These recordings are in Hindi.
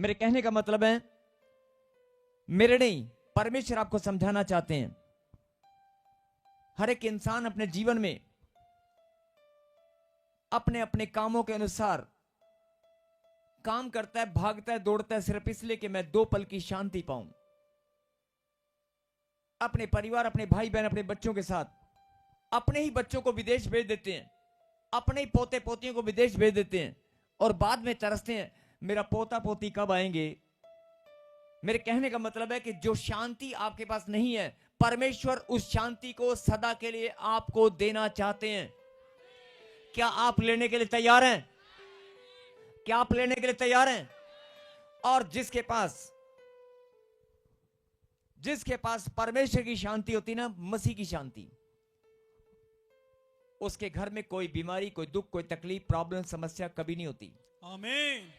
मेरे कहने का मतलब है, मेरे नहीं, परमेश्वर आपको समझाना चाहते हैं। हर एक इंसान अपने जीवन में अपने अपने कामों के अनुसार काम करता है, भागता है, दौड़ता है, सिर्फ इसलिए कि मैं 2 पल की शांति पाऊं। अपने परिवार, अपने भाई बहन, अपने बच्चों के साथ, अपने ही बच्चों को विदेश भेज देते हैं, अपने ही पोते पोतियों को विदेश भेज देते हैं, और बाद में तरसते हैं मेरा पोता पोती कब आएंगे। मेरे कहने का मतलब है कि जो शांति आपके पास नहीं है, परमेश्वर उस शांति को सदा के लिए आपको देना चाहते हैं। क्या आप लेने के लिए तैयार हैं? क्या आप लेने के लिए तैयार हैं? और जिसके पास परमेश्वर की शांति होती ना, मसीह की शांति, उसके घर में कोई बीमारी, कोई दुख, कोई तकलीफ, प्रॉब्लम, समस्या कभी नहीं होती। आमीन।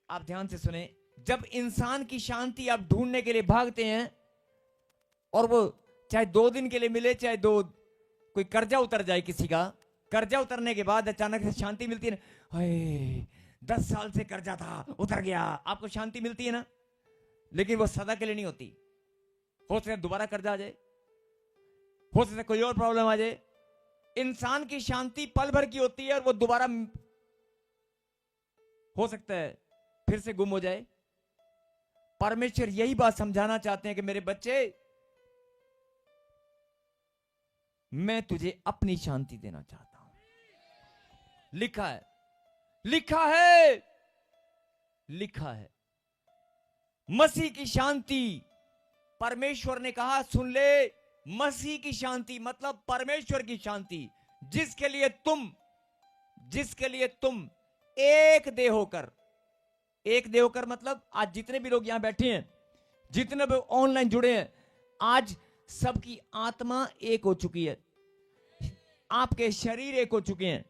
आप ध्यान से सुने, जब इंसान की शांति आप ढूंढने के लिए भागते हैं, और वो चाहे 2 दिन के लिए मिले, चाहे कोई कर्जा उतर जाए, किसी का कर्जा उतरने के बाद अचानक से शांति मिलती है ना, 10 साल से कर्जा था, उतर गया, आपको शांति मिलती है ना, लेकिन वो सदा के लिए नहीं होती। हो सकता है दोबारा कर्जा आ जाए, हो सकता है कोई और प्रॉब्लम आ जाए। इंसान की शांति पल भर की होती है, और वो दोबारा हो सकता है फिर से गुम हो जाए। परमेश्वर यही बात समझाना चाहते हैं कि मेरे बच्चे, मैं तुझे अपनी शांति देना चाहता हूं। लिखा है, लिखा है, लिखा है, मसीह की शांति। परमेश्वर ने कहा, सुन ले, मसीह की शांति मतलब परमेश्वर की शांति, जिसके लिए तुम एक देह होकर मतलब आज जितने भी लोग यहां बैठे हैं, जितने भी ऑनलाइन जुड़े हैं, आज सबकी आत्मा एक हो चुकी है, आपके शरीर एक हो चुके हैं।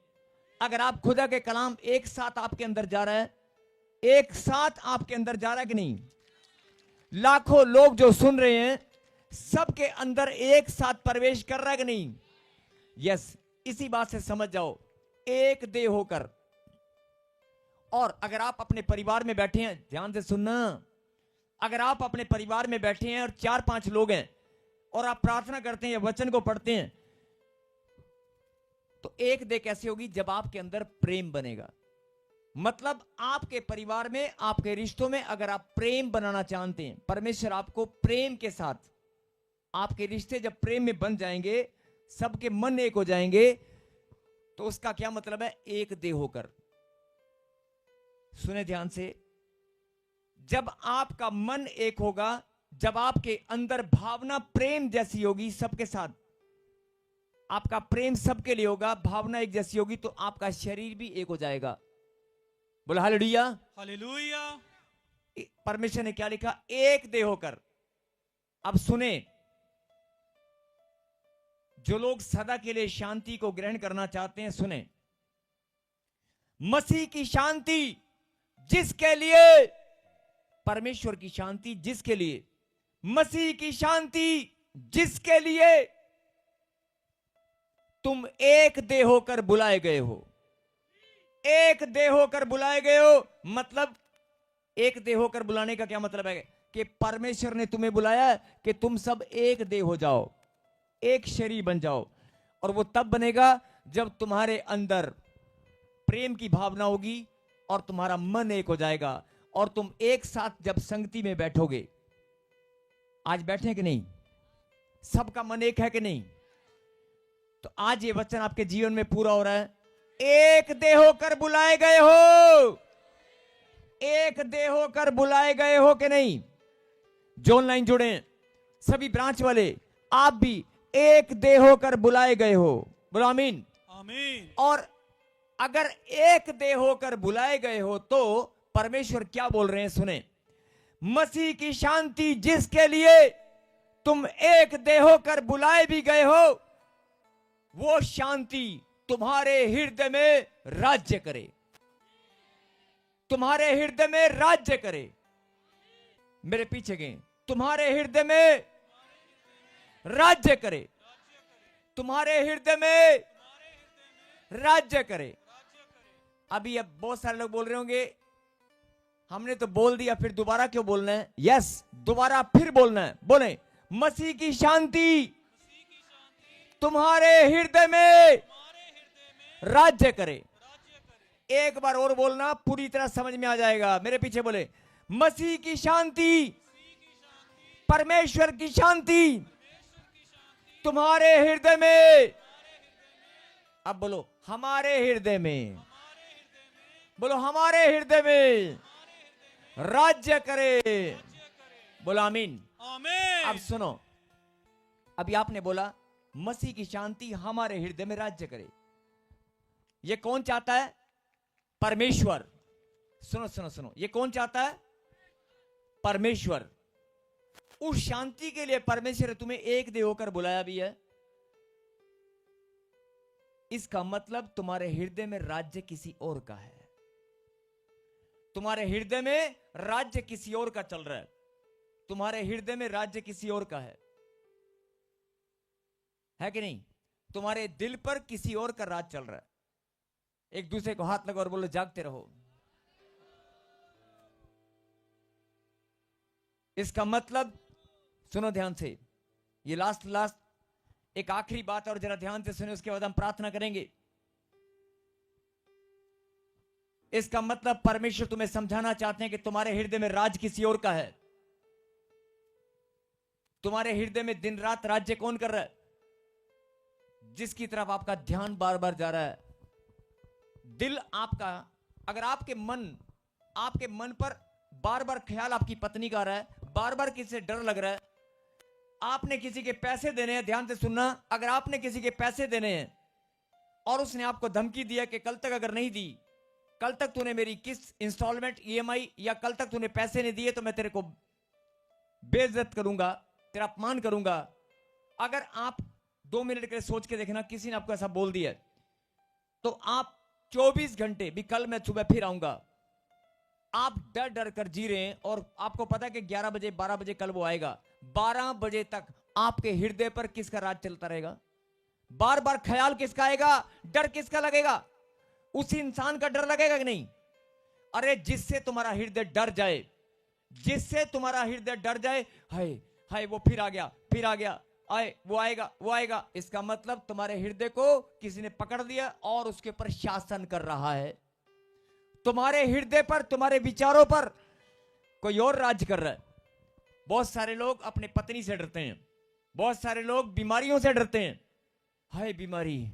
अगर आप खुदा के कलाम एक साथ आपके अंदर जा रहा है, एक साथ आपके अंदर जा रहा है कि नहीं? लाखों लोग जो सुन रहे हैं, सबके अंदर एक साथ प्रवेश कर रहा है कि नहीं? यस, इसी बात से समझ जाओ, एक देह होकर। और अगर आप अपने परिवार में बैठे हैं, ध्यान से सुनना, अगर आप अपने परिवार में बैठे हैं और 4-5 लोग हैं, और आप प्रार्थना करते हैं या वचन को पढ़ते हैं, तो एक देह कैसी होगी? जब आपके अंदर प्रेम बनेगा। मतलब आपके परिवार में, आपके रिश्तों में अगर आप प्रेम बनाना चाहते हैं, परमेश्वर आपको प्रेम के साथ, आपके रिश्ते जब प्रेम में बन जाएंगे, सबके मन एक हो जाएंगे, तो उसका क्या मतलब है? एक देह होकर। सुने ध्यान से, जब आपका मन एक होगा, जब आपके अंदर भावना प्रेम जैसी होगी सबके साथ, आपका प्रेम सबके लिए होगा, भावना एक जैसी होगी, तो आपका शरीर भी एक हो जाएगा। बोला हालेलुया। हालेलुया। परमेश्वर ने क्या लिखा? एक देह होकर। अब सुने, जो लोग सदा के लिए शांति को ग्रहण करना चाहते हैं, सुने, मसीह की शांति जिसके लिए, परमेश्वर की शांति जिसके लिए, मसीह की शांति जिसके लिए तुम एक देह होकर बुलाए गए हो। एक देह होकर बुलाए गए हो, मतलब एक देह होकर बुलाने का क्या मतलब है? कि परमेश्वर ने तुम्हें बुलाया कि तुम सब एक देह हो जाओ, एक शरीर बन जाओ। और वो तब बनेगा जब तुम्हारे अंदर प्रेम की भावना होगी और तुम्हारा मन एक हो जाएगा, और तुम एक साथ जब संगति में बैठोगे। आज बैठे कि नहीं? सबका मन एक है कि नहीं? तो आज ये वचन आपके जीवन में पूरा हो रहा है। एक देह होकर बुलाए गए हो, एक देह होकर बुलाए गए हो कि नहीं? जो ऑनलाइन जुड़े हैं, सभी ब्रांच वाले, आप भी एक देह होकर बुलाए गए हो। बोलो आमीन। आमीन। और अगर एक देह होकर बुलाए गए हो, तो परमेश्वर क्या बोल रहे हैं? सुने, मसीह की शांति जिसके लिए तुम एक देह होकर बुलाए भी गए हो, वो शांति तुम्हारे हृदय में राज्य करे, तुम्हारे हृदय में राज्य करे। मेरे पीछे गए, तुम्हारे हृदय में राज्य करे, तुम्हारे हृदय में राज्य करे। अभी अब बहुत सारे लोग बोल रहे होंगे, हमने तो बोल दिया, फिर दोबारा क्यों बोलना है? यस, दोबारा फिर बोलना है। बोले, मसीह की शांति तुम्हारे हृदय में राज्य करे। एक बार और बोलना, पूरी तरह समझ में आ जाएगा। मेरे पीछे बोले, मसीह की शांति, परमेश्वर की शांति तुम्हारे हृदय में। अब बोलो, हमारे हृदय में। बोलो, हमारे हृदय में राज्य करे। बोलो आमीन। आमीन। अब सुनो, अभी आपने बोला मसीह की शांति हमारे हृदय में राज्य करे। ये कौन चाहता है? परमेश्वर। सुनो सुनो सुनो, ये कौन चाहता है? परमेश्वर। उस शांति के लिए परमेश्वर ने तुम्हें एक देह होकर बुलाया भी है। इसका मतलब तुम्हारे हृदय में राज्य किसी और का है। तुम्हारे हृदय में राज्य किसी और का चल रहा है। तुम्हारे हृदय में राज्य किसी और का है कि नहीं? तुम्हारे दिल पर किसी और का राज चल रहा है। एक दूसरे को हाथ लगाओ और बोलो, जागते रहो। इसका मतलब सुनो ध्यान से, ये लास्ट एक आखिरी बात, और जरा ध्यान से सुनो, उसके बाद हम प्रार्थना करेंगे। इसका मतलब परमेश्वर तुम्हें समझाना चाहते हैं कि तुम्हारे हृदय में राज किसी और का है। तुम्हारे हृदय में दिन रात राज्य कौन कर रहा है? जिसकी तरफ आपका ध्यान बार बार जा रहा है। दिल आपका, अगर आपके मन पर बार बार ख्याल आपकी पत्नी का आ रहा है, बार बार किसी से डर लग रहा है, आपने किसी के पैसे देने हैं, ध्यान से सुनना, अगर आपने किसी के पैसे देने हैं और उसने आपको धमकी दिया कि कल तक अगर नहीं दी, कल तक तूने मेरी किस्त, इंस्टॉलमेंट, ईएमआई, या कल तक तूने पैसे नहीं दिए तो मैं तेरे को बेइज्जत करूंगा, तेरा अपमान करूंगा। अगर आप 2 मिनट के लिए सोच के देखना, किसी ने आपको ऐसा बोल दिया, तो आप 24 घंटे भी, कल मैं सुबह फिर आऊंगा, आप डर डर कर जी रहे हैं, और आपको पता है कि 11 बजे 12 बजे कल वो आएगा। 12 बजे तक आपके हृदय पर किसका राज चलता रहेगा? बार बार ख्याल किसका आएगा? डर किसका लगेगा? उसी इंसान का डर लगेगा कि नहीं? अरे जिससे तुम्हारा हृदय डर जाए, जिससे तुम्हारा हृदय डर जाए, हाय हाय वो फिर आ गया, आए वो आएगा, इसका मतलब तुम्हारे हृदय को किसी ने पकड़ दिया और उसके ऊपर शासन कर रहा है। तुम्हारे हृदय पर, तुम्हारे विचारों पर कोई और राज कर रहा है। बहुत सारे लोग अपने पत्नी से डरते हैं, बहुत सारे लोग बीमारियों से डरते हैं। हाय बीमारी,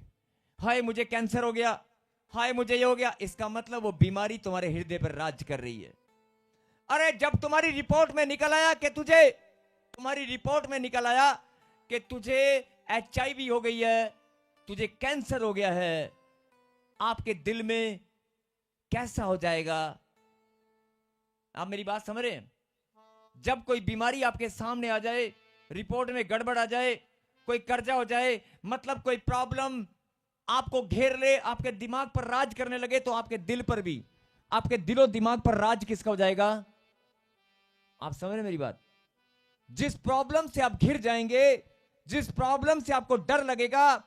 हाय मुझे कैंसर हो गया, हाय मुझे ये हो गया। इसका मतलब वो बीमारी तुम्हारे हृदय पर राज कर रही है। अरे जब तुम्हारी रिपोर्ट में निकल आया कि तुझे HIV हो गई है, तुझे कैंसर हो गया है, आपके दिल में कैसा हो जाएगा? आप मेरी बात समझ रहे हैं? जब कोई बीमारी आपके सामने आ जाए, रिपोर्ट में गड़बड़ आ जाए, कोई कर्जा हो जाए, मतलब कोई प्रॉब्लम आपको घेर ले, आपके दिमाग पर राज करने लगे, तो आपके दिल पर भी, आपके दिलो दिमाग पर राज किसका हो जाएगा? आप समझ रहे मेरी बात? जिस प्रॉब्लम से आप घिर जाएंगे, जिस प्रॉब्लम से आपको डर लगेगा,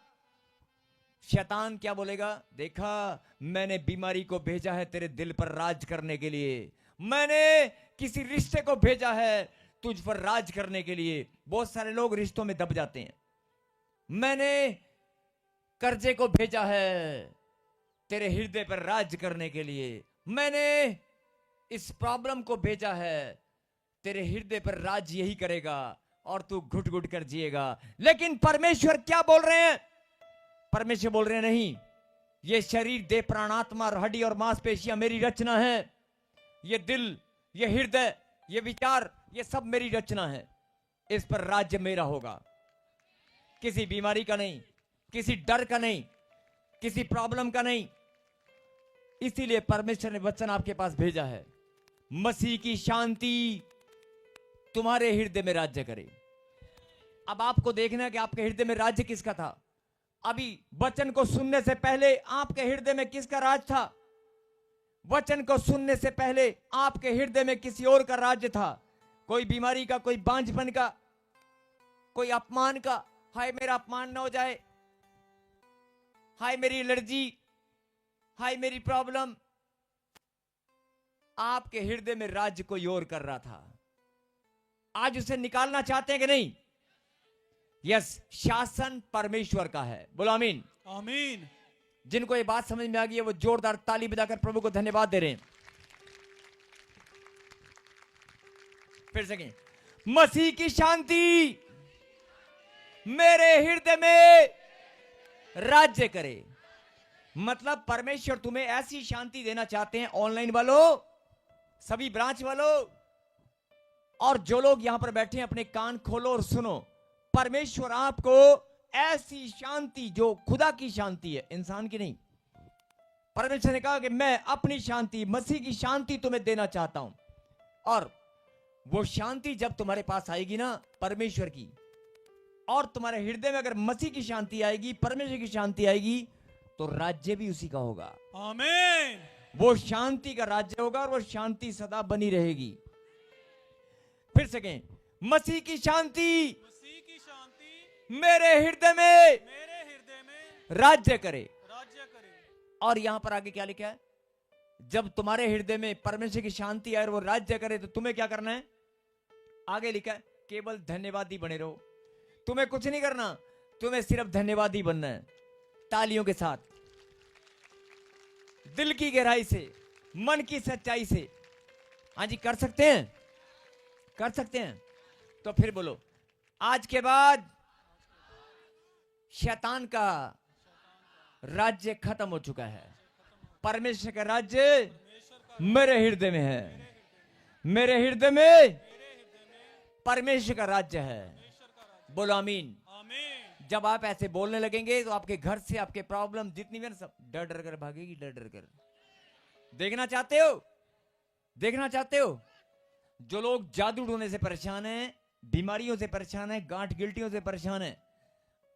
शैतान क्या बोलेगा? देखा, मैंने बीमारी को भेजा है तेरे दिल पर राज करने के लिए, मैंने किसी रिश्ते को भेजा है तुझ पर राज करने के लिए। बहुत सारे लोग रिश्तों में दब जाते हैं। मैंने कर्जे को भेजा है तेरे हृदय पर राज करने के लिए, मैंने इस प्रॉब्लम को भेजा है तेरे हृदय पर राज यही करेगा, और तू घुट घुट कर जिएगा। लेकिन परमेश्वर क्या बोल रहे हैं? परमेश्वर बोल रहे हैं, नहीं, ये शरीर, देह, प्राणात्मा, हड्डी और मांसपेशियां मेरी रचना है। ये दिल, ये हृदय, ये विचार, ये सब मेरी रचना है। इस पर राज्य मेरा होगा, किसी बीमारी का नहीं, किसी डर का नहीं, किसी प्रॉब्लम का नहीं। इसीलिए परमेश्वर ने वचन आपके पास भेजा है, मसीह की शांति तुम्हारे हृदय में राज्य करे। अब आपको देखना है कि आपके हृदय में राज्य किसका था। अभी वचन को सुनने से पहले आपके हृदय में किसका राज था? वचन को सुनने से पहले आपके हृदय में किसी और का राज्य था। कोई बीमारी का, कोई बांझपन का, कोई अपमान का, हाय मेरा अपमान ना हो जाए, हाय मेरी एलर्जी, हाय मेरी प्रॉब्लम। आपके हृदय में राज्य कोई और कर रहा था, आज उसे निकालना चाहते हैं कि नहीं? यस, शासन परमेश्वर का है। बोलो आमीन। आमीन। जिनको ये बात समझ में आ गई है वो जोरदार ताली बजाकर प्रभु को धन्यवाद दे रहे हैं। फिर से कहें, मसीह की शांति मेरे हृदय में राज्य करे। मतलब परमेश्वर तुम्हें ऐसी शांति देना चाहते हैं, ऑनलाइन वालों, सभी ब्रांच वालों, और जो लोग यहां पर बैठे हैं अपने कान खोलो और सुनो। परमेश्वर आपको ऐसी शांति, जो खुदा की शांति है, इंसान की नहीं, परमेश्वर ने कहा कि मैं अपनी शांति, मसीह की शांति तुम्हें देना चाहता हूं। और वो शांति जब तुम्हारे पास आएगी ना, परमेश्वर की, और तुम्हारे हृदय में अगर मसीह की शांति आएगी, परमेश्वर की शांति आएगी, तो राज्य भी उसी का होगा। आमीन। वो शांति का राज्य होगा और वो शांति सदा बनी रहेगी। फिर से कहें, मसीह की शांति मसीह की शांति मेरे हृदय में राज्य करे। राज्य करे। और यहां पर आगे क्या लिखा है? जब तुम्हारे हृदय में परमेश्वर की शांति आए और वो राज्य करे, तो तुम्हें क्या करना है? आगे लिखा है, केवल धन्यवादी बने रहो। तुम्हें कुछ नहीं करना, तुम्हें सिर्फ धन्यवादी बनना है। तालियों के साथ, दिल की गहराई से, मन की सच्चाई से। हाँ जी, कर सकते हैं, कर सकते हैं। तो फिर बोलो, आज के बाद शैतान का राज्य खत्म हो चुका है। परमेश्वर का राज्य मेरे हृदय में है। मेरे हृदय में परमेश्वर का राज्य है। बोलो आमीन। आमीन। जब आप ऐसे बोलने लगेंगे तो आपके घर से आपके प्रॉब्लम जितनी भी सब डर डर कर भागेगी, डर डर कर। देखना चाहते हो? देखना चाहते हो? जो लोग जादू टोने से परेशान हैं, बीमारियों से परेशान हैं, गांठ गिल्टियों से परेशान हैं,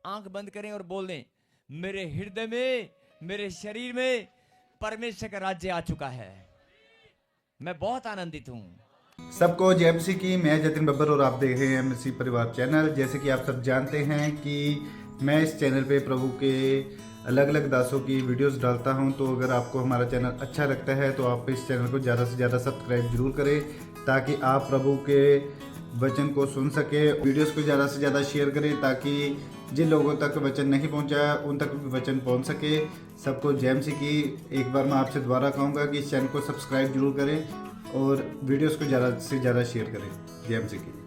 आंख बंद करें और बोल दें, मेरे हृदय में, मेरे शरीर में परमेश्वर का राज्य आ चुका है। मैं बहुत आनंदित हूं। सबको जय मसीह की। मैं जतिन बब्बर और आप देख रहे हैं मसीह परिवार चैनल। जैसे कि आप सब जानते हैं कि मैं इस चैनल पे प्रभु के अलग अलग दासों की वीडियोस डालता हूं। तो अगर आपको हमारा चैनल अच्छा लगता है तो आप इस चैनल को ज़्यादा से ज़्यादा सब्सक्राइब जरूर करें, ताकि आप प्रभु के वचन को सुन सके। वीडियोस को ज़्यादा से ज़्यादा शेयर करें, ताकि जिन लोगों तक वचन नहीं पहुंचा उन तक भी वचन पहुंच सके। सबको जय मसीह की। एक बार मैं आपसे दोबारा कहूँगा कि इस चैनल को सब्सक्राइब जरूर करें और वीडियोस को ज़्यादा से ज़्यादा शेयर करें। जय मसीह की।